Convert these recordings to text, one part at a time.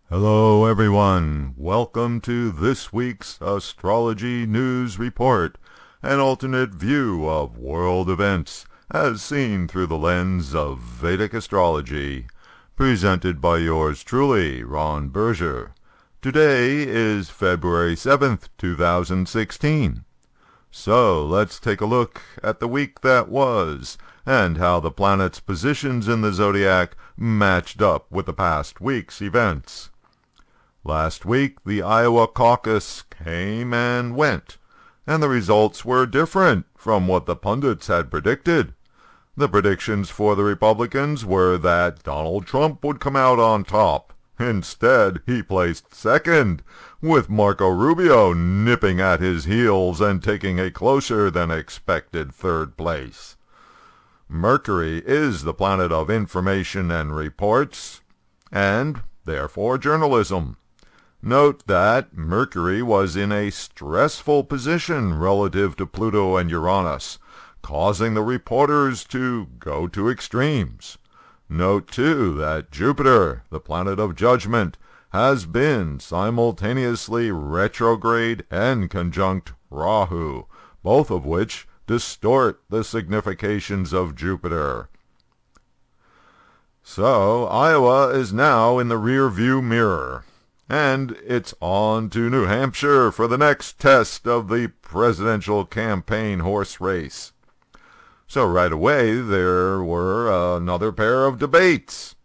Hello everyone, welcome to this week's Astrology News Report, an alternate view of world events as seen through the lens of Vedic Astrology, presented by yours truly, Ron Berger. Today is February 7th, 2016. So let's take a look at the week that was, and how the planets' positions in the zodiac matched up with the past week's events. Last week, the Iowa Caucus came and went, and the results were different from what the pundits had predicted. The predictions for the Republicans were that Donald Trump would come out on top. Instead, he placed second, with Marco Rubio nipping at his heels and taking a closer than expected third place. Mercury is the planet of information and reports, and therefore journalism. Note that Mercury was in a stressful position relative to Pluto and Uranus, causing the reporters to go to extremes. Note, too, that Jupiter, the planet of judgment, has been simultaneously retrograde and conjunct Rahu, both of which distort the significations of Jupiter. So, Iowa is now in the rear-view mirror, and it's on to New Hampshire for the next test of the presidential campaign horse race. So right away there were another pair of debates.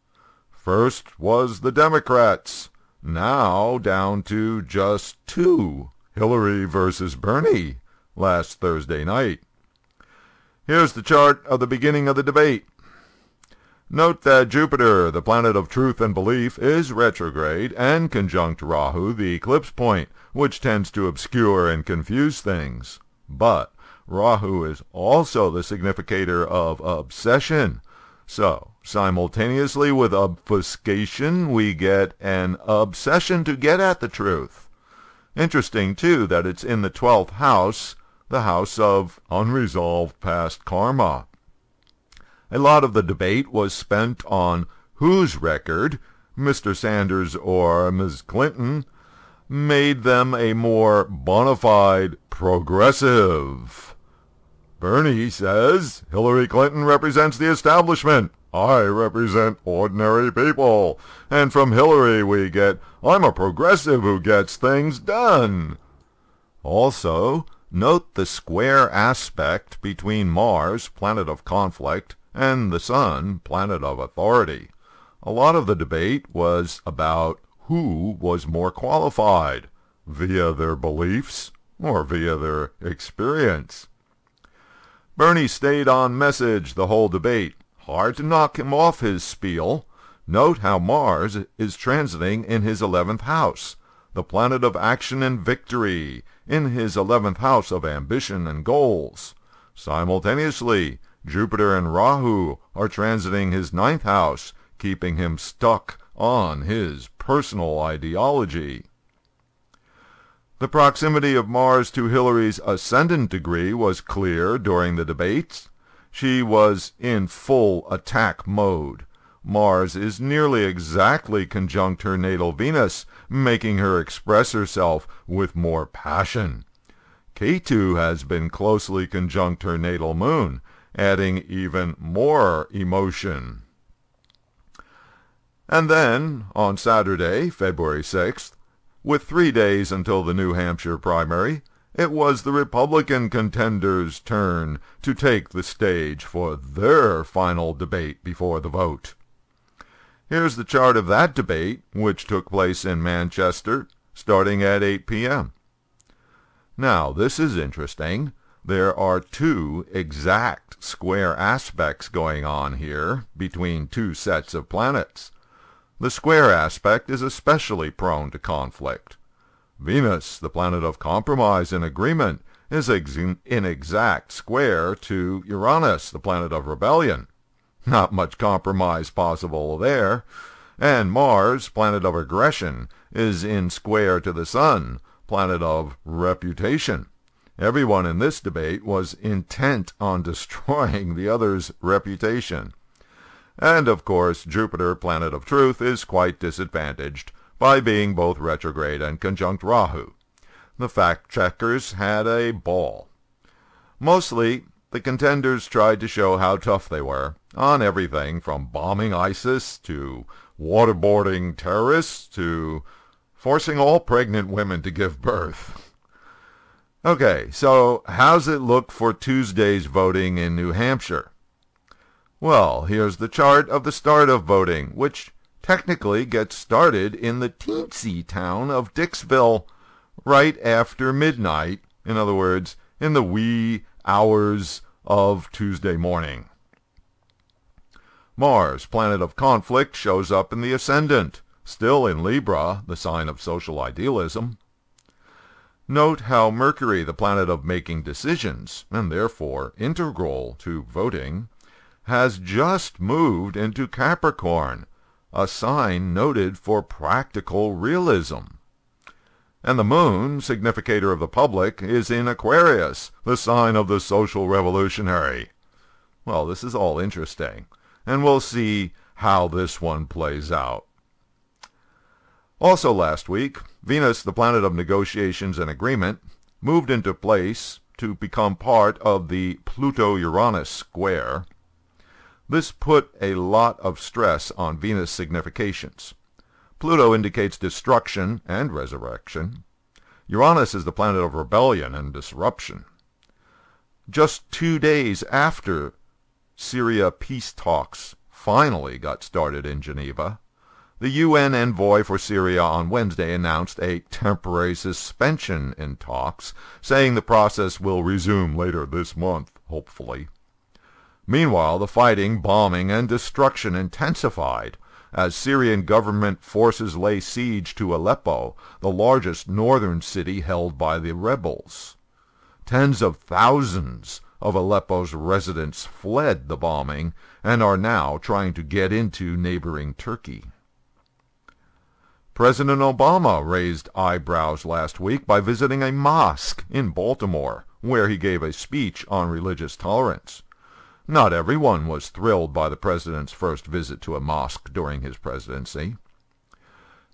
First was the Democrats, now down to just two, Hillary versus Bernie, last Thursday night. Here's the chart of the beginning of the debate. Note that Jupiter, the planet of truth and belief, is retrograde and conjunct Rahu, the eclipse point, which tends to obscure and confuse things. But Rahu is also the significator of obsession. So, simultaneously with obfuscation, we get an obsession to get at the truth. Interesting, too, that it's in the 12th house, the house of unresolved past karma. A lot of the debate was spent on whose record, Mr. Sanders or Ms. Clinton, made them a more bona fide progressive. Bernie says Hillary Clinton represents the establishment. I represent ordinary people. And from Hillary we get, I'm a progressive who gets things done. Also, note the square aspect between Mars, planet of conflict, and the Sun, planet of authority. A lot of the debate was about who was more qualified, via their beliefs or via their experience. Bernie stayed on message the whole debate. Hard to knock him off his spiel. Note how Mars is transiting in his 11th house, the planet of action and victory, in his 11th house of ambition and goals. Simultaneously, Jupiter and Rahu are transiting his 9th house, keeping him stuck on his personal ideology. The proximity of Mars to Hillary's ascendant degree was clear during the debates. She was in full attack mode. Mars is nearly exactly conjunct her natal Venus, making her express herself with more passion. Ketu has been closely conjunct her natal moon, adding even more emotion. And then, on Saturday, February 6th, with 3 days until the New Hampshire primary, it was the Republican contenders' turn to take the stage for their final debate before the vote. Here's the chart of that debate, which took place in Manchester, starting at 8 p.m. Now, this is interesting. There are two exact square aspects going on here between two sets of planets. The square aspect is especially prone to conflict. Venus, the planet of compromise and agreement, is in exact square to Uranus, the planet of rebellion. Not much compromise possible there. And Mars, planet of aggression, is in square to the Sun, planet of reputation. Everyone in this debate was intent on destroying the other's reputation. And, of course, Jupiter, planet of truth, is quite disadvantaged, by being both retrograde and conjunct Rahu. The fact-checkers had a ball. Mostly, the contenders tried to show how tough they were on everything from bombing ISIS to waterboarding terrorists to forcing all pregnant women to give birth. Okay, so how's it look for Tuesday's voting in New Hampshire? Well, here's the chart of the start of voting, which technically gets started in the teensy town of Dixville right after midnight, in other words, in the wee hours of Tuesday morning. Mars, planet of conflict, shows up in the ascendant, still in Libra, the sign of social idealism. Note how Mercury, the planet of making decisions, and therefore integral to voting, has just moved into Capricorn, a sign noted for practical realism. And the moon, significator of the public, is in Aquarius, the sign of the social revolutionary. Well, this is all interesting, and we'll see how this one plays out. Also last week, Venus, the planet of negotiations and agreement, moved into place to become part of the Pluto-Uranus square. This put a lot of stress on Venus significations. Pluto indicates destruction and resurrection. Uranus is the planet of rebellion and disruption. Just 2 days after Syria Peace talks finally got started in Geneva, the UN envoy for Syria on Wednesday announced a temporary suspension in talks, saying the process will resume later this month, hopefully. Meanwhile, the fighting, bombing, and destruction intensified as Syrian government forces lay siege to Aleppo, the largest northern city held by the rebels. Tens of thousands of Aleppo's residents fled the bombing and are now trying to get into neighboring Turkey. President Obama raised eyebrows last week by visiting a mosque in Baltimore, where he gave a speech on religious tolerance. Not everyone was thrilled by the president's first visit to a mosque during his presidency.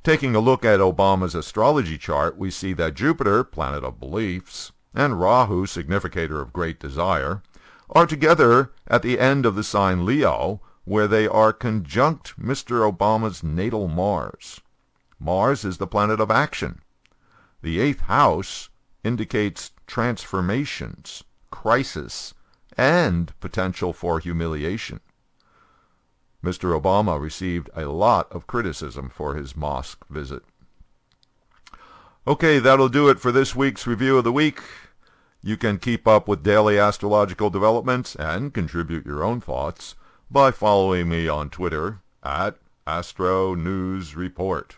Taking a look at Obama's astrology chart, we see that Jupiter, planet of beliefs, and Rahu, significator of great desire, are together at the end of the sign Leo, where they are conjunct Mr. Obama's natal Mars. Mars is the planet of action. The 8th house indicates transformations, crisis, and potential for humiliation. Mr. Obama received a lot of criticism for his mosque visit. Okay, that'll do it for this week's Review of the Week. You can keep up with daily astrological developments and contribute your own thoughts by following me on Twitter @AstroNewsReport.